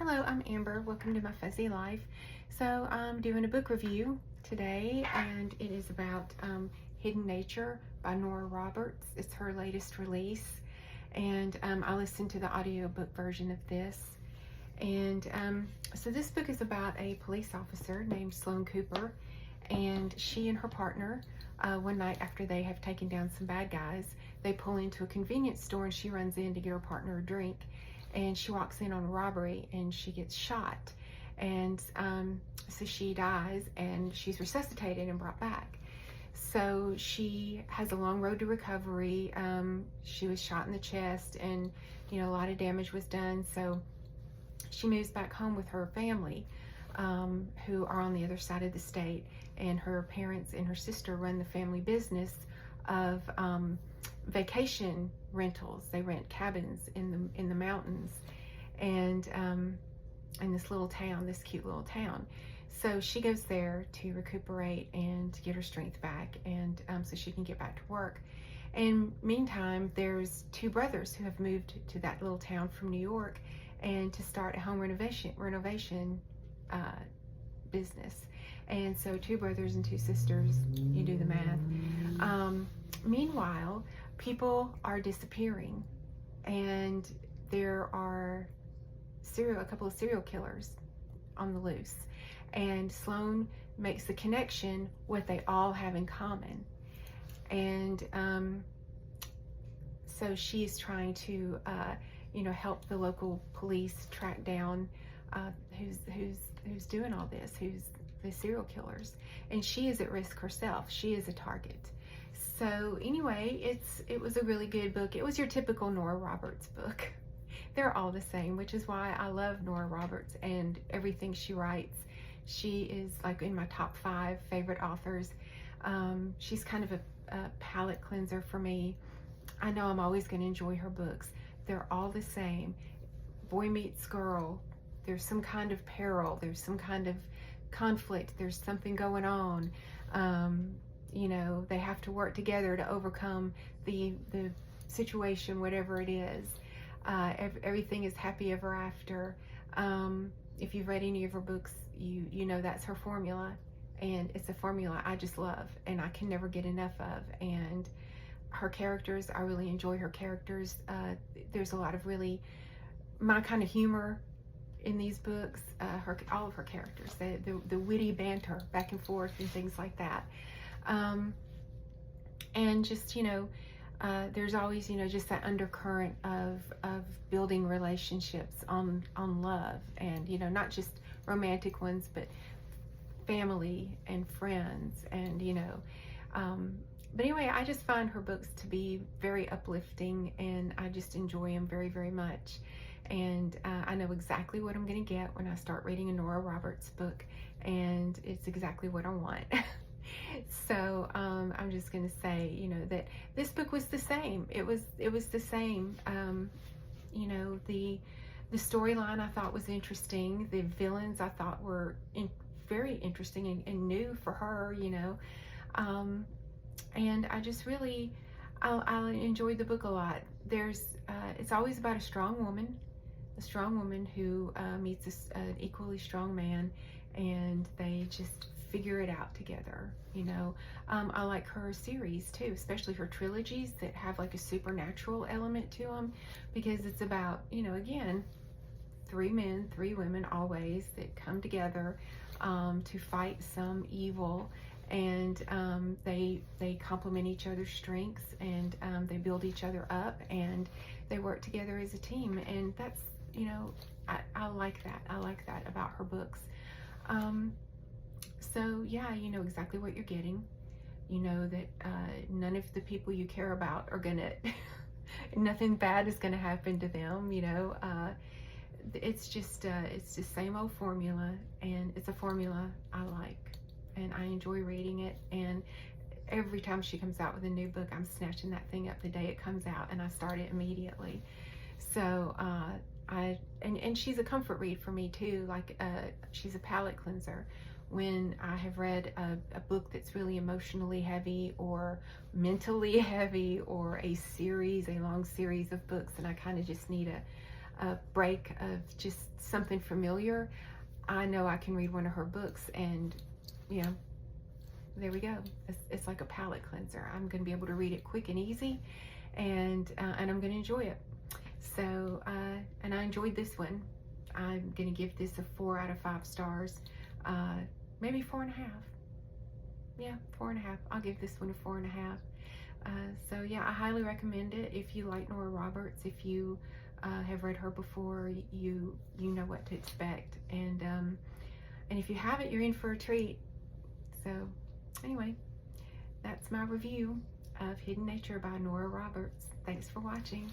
Hello, I'm Amber. Welcome to my fuzzy life. So I'm doing a book review today, and it is about Hidden Nature by Nora Roberts. It's her latest release, and I listened to the audiobook version of this. And so this book is about a police officer named Sloane Cooper, and she and her partner, one night after they have taken down some bad guys, they pull into a convenience store, and she runs in to get her partner a drink. And she walks in on a robbery and she gets shot, and so she dies, and she's resuscitated and brought back. So she has a long road to recovery. She was shot in the chest, and a lot of damage was done. So she moves back home with her family, who are on the other side of the state, and her parents and her sister run the family business of vacation rentals. They rent cabins in the mountains, and in this little town, this cute little town. So she goes there to recuperate and to get her strength back, and so she can get back to work. And meantime, there's two brothers who have moved to that little town from New York, and to start a home renovation business. And so two brothers and two sisters, you do the math. Meanwhile, people are disappearing, and there are a couple of serial killers on the loose. And Sloane makes the connection what they all have in common. And so she's trying to help the local police track down who's doing all this, who's the serial killers. And she is at risk herself. She is a target. So anyway, it was a really good book. It was your typical Nora Roberts book. They're all the same, which is why I love Nora Roberts and everything she writes. She is like in my top 5 favorite authors. She's kind of a palate cleanser for me. I know I'm always going to enjoy her books. They're all the same. Boy meets girl. There's some kind of peril. There's some kind of conflict. There's something going on. They have to work together to overcome the situation, whatever it is. Everything is happy ever after. If you've read any of her books, you know that's her formula, and it's a formula I just love and I can never get enough of. And her characters, I really enjoy her characters. There's a lot of really my kind of humor in these books. All of her characters, the witty banter back and forth and things like that. And just, there's always, just that undercurrent of building relationships on love, and, not just romantic ones, but family and friends, and, but anyway, I just find her books to be very uplifting, and I just enjoy them very, very much. And I know exactly what I'm going to get when I start reading a Nora Roberts book, and it's exactly what I want. So I'm just going to say, that this book was the same. It was the same. The storyline I thought was interesting. The villains I thought were very interesting and new for her. And I just really I enjoyed the book a lot. It's always about a strong woman who meets an equally strong man, and they just figure it out together. I like her series too, especially her trilogies that have like a supernatural element to them, because it's about, again, 3 men, 3 women always that come together to fight some evil, and they complement each other's strengths, and they build each other up, and they work together as a team. And that's, I like that. I like that about her books. So yeah, you know exactly what you're getting. You know that none of the people you care about are gonna, nothing bad is gonna happen to them. It's just same old formula, and it's a formula I like, and I enjoy reading it. And every time she comes out with a new book, I'm snatching that thing up the day it comes out, and I start it immediately. So and she's a comfort read for me too. Like she's a palate cleanser. When I have read a book that's really emotionally heavy or mentally heavy, or a long series of books, and I kind of just need a break of just something familiar, I know I can read one of her books and, you know, there we go. It's like a palate cleanser. I'm going to be able to read it quick and easy, and I'm going to enjoy it. So, and I enjoyed this one. I'm going to give this a 4 out of 5 stars, maybe 4.5. Yeah, 4.5. I'll give this one a 4.5. So yeah, I highly recommend it. If you like Nora Roberts, if you have read her before, you know what to expect, and if you haven't, you're in for a treat. So anyway, that's my review of Hidden Nature by Nora Roberts. Thanks for watching.